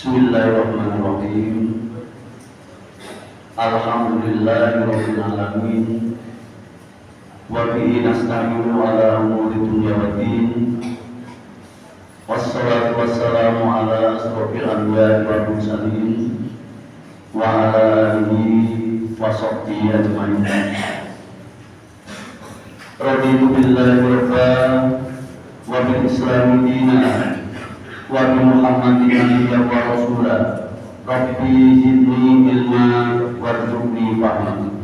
Bismillahirrahmanirrahim. Alhamdulillahirabbil alamin. Wa bihi nasta'inu ala umuri dunya waddin. Wassalatu wassalamu ala asrofil anbiya'i wal mursalin wa ala alihi wa sahbihi ajma'in. Raditu billahi rabban wa bil islami dinan wa bi Muhammadin nabiyyan wa rasulah. Rabbi zidni ilma warzuqni fahman.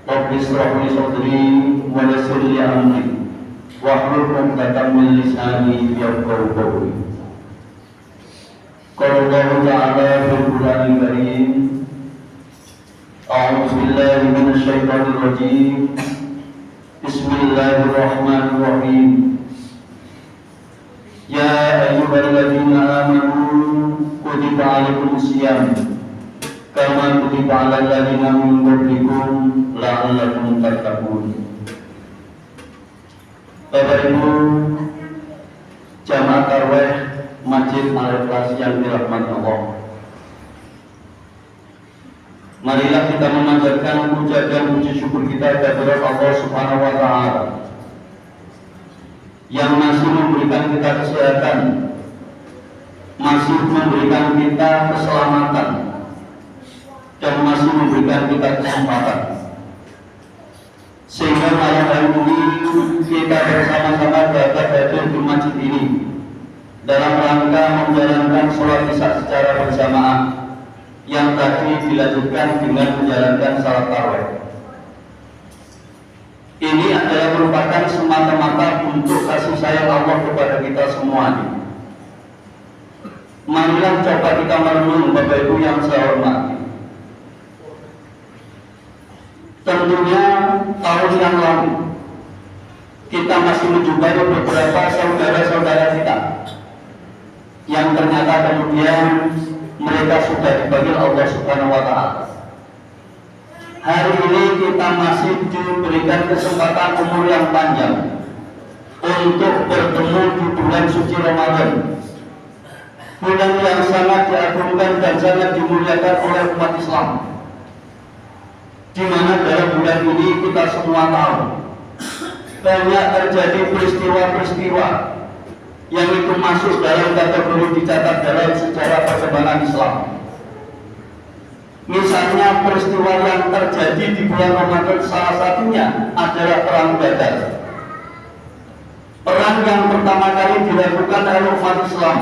Rabbi ishrah li sadri wa yassir li amri wahlul 'uqdatam min lisani yafqahu qawli. Qala Allah ta'ala fil Qur'anil Karim, a'udzu billahi minasy syaithanir rajim. Bismillahirrahmanirrahim. Ya ayyuhalladzina amanu kutiba 'alaikumus syiyam kama kutiba 'alal ladzina min qablikum la'allakum tattaqun. Bapak Ibu jamaah tarawih Masjid Al-Ikhlas yang dirahmati Allah, marilah kita memanjatkan puja dan puji syukur kita kepada Allah Subhanahu wa Ta'ala yang masih memberikan kita kesehatan, masih memberikan kita keselamatan, dan masih memberikan kita kesempatan, sehingga malam hari ini kita bersama-sama berada di masjid ini dalam rangka menjalankan sholat isya secara berjamaah yang tadi dilanjutkan dengan menjalankan salat tarawih. Ini adalah merupakan semata-mata untuk kasih sayang Allah kepada kita semuanya. Marilah coba kita merenung, Bapak Ibu yang saya hormati. Tentunya tahun yang lalu kita masih menjumpai beberapa saudara-saudara kita yang ternyata kemudian mereka sudah dipanggil Allah Subhanahu wa Ta'ala. Hari ini kita masih diberikan kesempatan umur yang panjang untuk bertemu di bulan suci Ramadan, bulan yang sangat diagungkan dan sangat dimuliakan oleh umat Islam, di mana dalam bulan ini kita semua tahu banyak terjadi peristiwa-peristiwa yang itu masuk dalam kategori dicatat dalam sejarah perkembangan Islam. Misalnya peristiwa yang terjadi di bulan Ramadan, salah satunya adalah perang Badar. Perang yang pertama kali dilakukan oleh umat Islam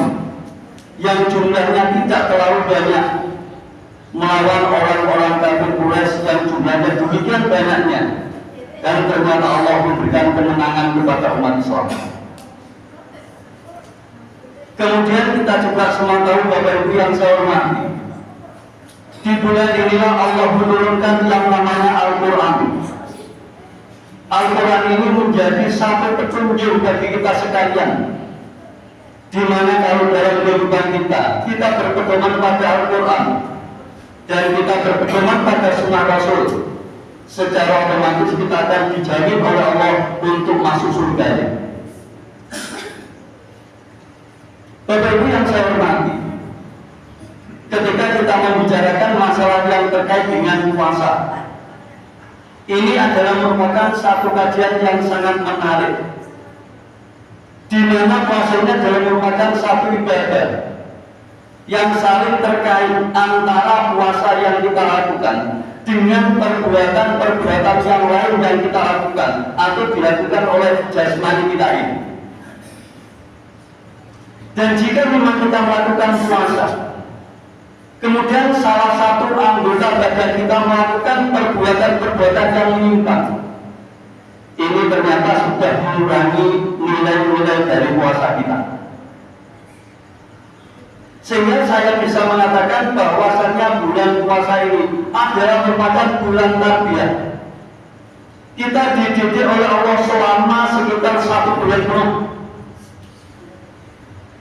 yang jumlahnya tidak terlalu banyak melawan orang-orang kafir Quraisy yang jumlahnya demikian banyaknya, dan ternyata Allah memberikan kemenangan kepada umat Islam. Kemudian kita juga semua tahu, Bapak Ibu yang saya hormati, di bulan inilah Allah menurunkan yang namanya Al-Quran. Al-Quran ini menjadi satu petunjuk bagi kita sekalian, di mana kalau dalam kehidupan kita berpedoman pada Al-Quran dan kita berpedoman pada Sunnah Rasul, secara otomatis kita akan dijamin oleh Allah untuk masuk surga. Bapak Ibu yang saya hormati, ketika kita membicarakan masalah yang terkait dengan puasa, ini adalah merupakan satu kajian yang sangat menarik, di mana puasanya adalah merupakan satu ibadah yang saling terkait antara puasa yang kita lakukan dengan perbuatan-perbuatan yang lain yang kita lakukan atau dilakukan oleh jasmani kita ini. Dan jika memang kita melakukan puasa, kemudian salah satu anggota badan kita melakukan perbuatan-perbuatan yang menyimpang, ini ternyata sudah mengurangi nilai-nilai dari puasa kita. Sehingga saya bisa mengatakan bahwasannya bulan puasa ini adalah merupakan bulan tarbiyah. Kita dididik oleh Allah selama sekitar 1 bulan penuh.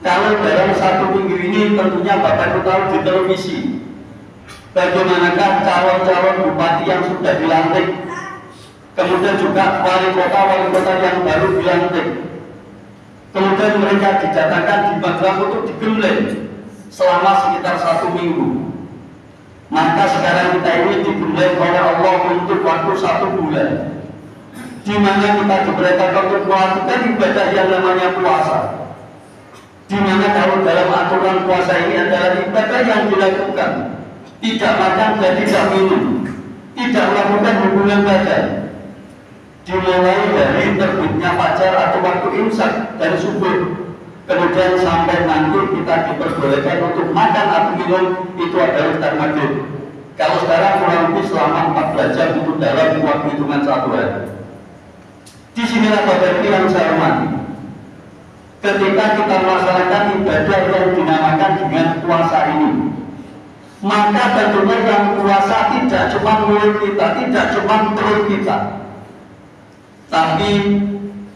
Kalau dalam 1 minggu ini tentunya Bapak Ibu tahu di televisi bagaimanakah calon-calon bupati yang sudah dilantik, kemudian juga wali kota yang baru dilantik, kemudian mereka dijatakan di Magelang untuk digembleng selama sekitar 1 minggu. Maka sekarang kita ini diberi oleh Allah untuk waktu 1 bulan, di mana kita diperintahkan untuk melakukan ibadah yang namanya puasa. Di mana kalau dalam aturan puasa ini adalah ibadah yang dilakukan, tidak makan dan tidak minum, tidak melakukan hubungan badan, dimulai dari terbitnya fajar atau waktu imsak dari subuh, kemudian sampai nanti kita diperbolehkan untuk makan atau minum itu adalah sekitar maghrib. Kalau sekarang kurang lebih selama 14 jam itu dalam waktu hitungan 1 hari. Di sinilah Bapak Ibu yang saya hormati, ketika kita melaksanakan ibadah yang dinamakan dengan puasa ini, maka tentunya yang puasa tidak cuma mulut kita, tidak cuma perut kita, tapi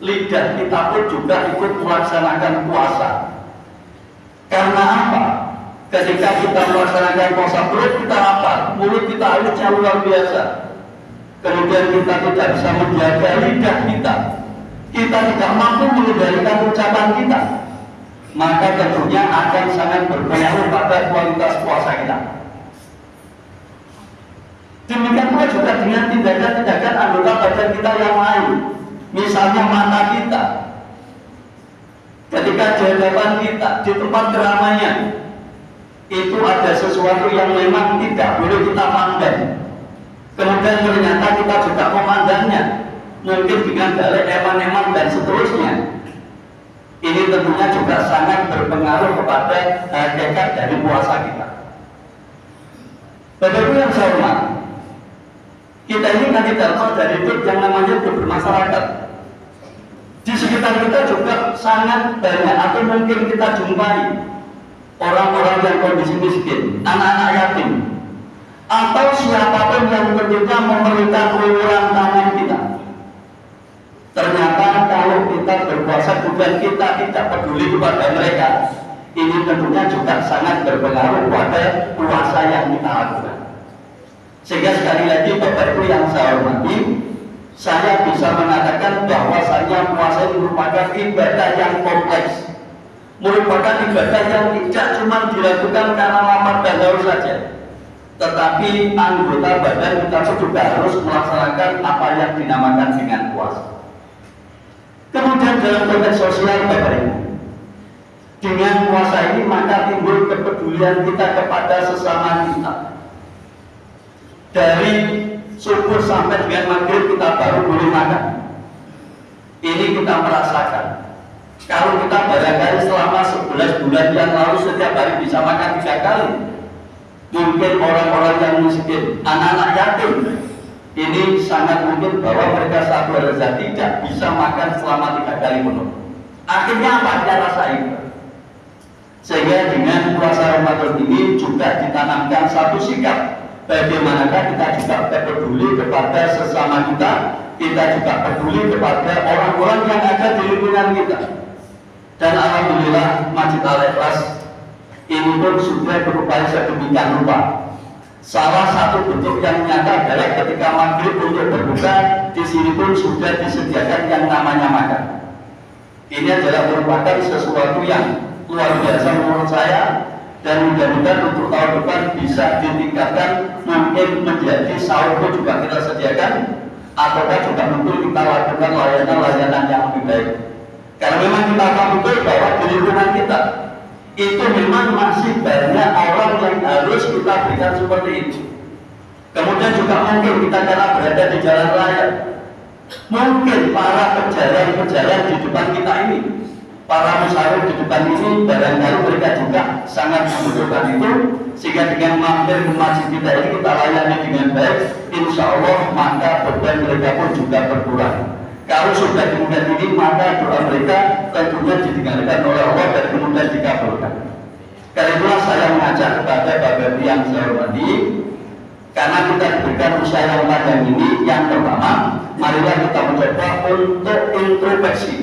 lidah kita pun juga ikut melaksanakan puasa. Karena apa? Ketika kita melaksanakan puasa, perut kita lapar, mulut kita halusnya luar biasa, kemudian kita tidak bisa menjaga lidah kita tidak mampu mengendalikan ucapan kita, maka tentunya akan sangat berpengaruh pada kualitas puasa kita. Demikian pula juga dengan tindakan-tindakan anggota badan kita yang lain. Misalnya mata kita, ketika di hadapan kita, di tempat keramaian, itu ada sesuatu yang memang tidak boleh kita pandang. Kemudian ternyata kita juga memandangnya, mungkin dengan dalih eman-eman dan seterusnya. Ini tentunya juga sangat berpengaruh kepada hakikat dari puasa kita. Bapak Ibu yang saya hormati, kita ini kan tidak lepas dari itu yang namanya bermasyarakat. Di sekitar kita juga sangat banyak atau mungkin kita jumpai orang-orang yang kondisi miskin, anak-anak yatim, atau siapapun yang tentunya memerlukan uluran tangan kita. Ternyata kalau kita berpuasa bukan kita tidak peduli kepada mereka, ini tentunya juga sangat berpengaruh pada puasa yang kita lakukan. Sehingga sekali lagi Bapak Ibu yang saya hormati, saya bisa mengatakan bahwasanya puasa ini merupakan ibadah yang kompleks, merupakan ibadah yang tidak cuma dilakukan karena lapar dan haus saja, tetapi anggota badan kita juga harus melaksanakan apa yang dinamakan dengan puasa. Kemudian dalam konteks sosial Bapak Ibu, dengan puasa ini maka timbul kepedulian kita kepada sesama kita. Dari subuh sampai dengan maghrib kita baru boleh makan. Ini kita merasakan. Kalau kita barangkali selama 11 bulan yang lalu setiap hari bisa makan 3 kali, mungkin orang-orang yang miskin, anak-anak yatim, ini sangat mungkin bahwa mereka satu hari saja tidak bisa makan selama 3 kali penuh. Akhirnya apa? Dia rasain. Sehingga dengan puasa Ramadan ini juga ditanamkan satu sikap, bagaimanakah kita juga peduli kepada sesama kita juga peduli kepada orang-orang yang ada di lingkungan kita. Dan alhamdulillah Masjid Al-Ikhlas ini pun sudah berupaya sedemikian rupa. Salah satu bentuk yang nyata adalah ketika maghrib untuk berbuka, di sini pun sudah disediakan yang namanya makan. Ini adalah merupakan sesuatu yang luar biasa menurut saya, dan mudah-mudahan untuk tahun depan bisa ditingkatkan, mungkin menjadi sahur pun juga kita sediakan, ataukah juga mungkin kita lakukan layanan-layanan yang lebih baik. Karena memang kita tahu betul bahwa di lingkungan kita itu memang masih banyak orang yang harus kita berikan seperti itu. Kemudian juga mungkin kita karena berada di jalan raya, mungkin para pejalan-pejalan di depan kita ini, para musafir di depan ini, barangkali mereka juga sangat membutuhkan itu, sehingga dengan mampir ke masjid kita ini kita layani dengan baik, insya Allah maka beban mereka pun juga berkurang. Kalau sudah kemudian ini, maka doa mereka tentunya didengarkan oleh Allah dan kemudian dikabulkan. Karena itulah saya mengajak kepada Bapak Ibu yang saya hormati, karena kita diberikan usaha yang panjang ini, yang pertama, marilah kita mencoba untuk introspeksi.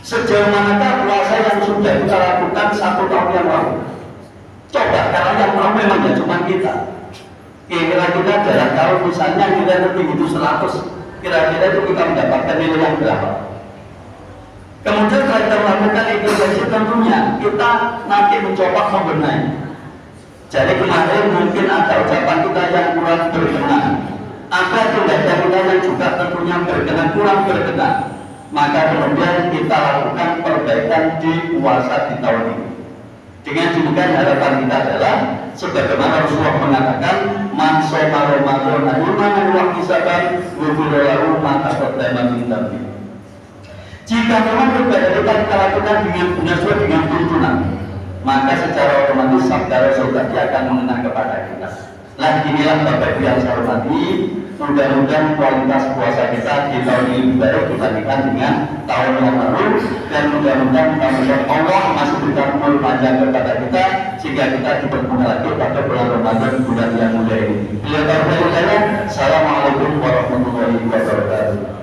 Sejauh manakah puasa yang sudah kita lakukan 1 tahun yang lalu? Coba, karena yang tahu memang ya cuma kita. Kira-kira adalah kalau misalnya kita lebih itu 100, kira-kira itu kita mendapatkan nilai yang berapa? Kemudian kalau kita melakukan introspeksi tentunya kita nanti mencoba membenahi. Jadi kemarin mungkin ada ucapan kita yang kurang berkenan, ada tindakan kita yang juga tentunya berkenan, kurang berkenan. Maka kemudian kita lakukan perbaikan di puasa di tahun ini. Dengan demikian harapan kita adalah sebagaimana Rasulullah mengatakan, man shoma Ramadan imanan wa ihtisaban ghufira lahu ma taqaddama min dhanbi. Jika memang ibadah kita lakukan dengan benar sesuai dengan tuntunan, maka secara otomatis sabda Rasul tadi akan mengenai kepada kita. Lah inilah Bapak Ibu yang saya hormati, mudah-mudahan kualitas puasa kita di tahun ini baik dibandingkan dengan tahun yang lalu, dan mudah-mudahan Allah masih berikan umur panjang kepada kita sehingga kita dipermudah lagi pada bulan Ramadan, bulan yang mulia ini. Beliau Assalamualaikum warahmatullahi wabarakatuh.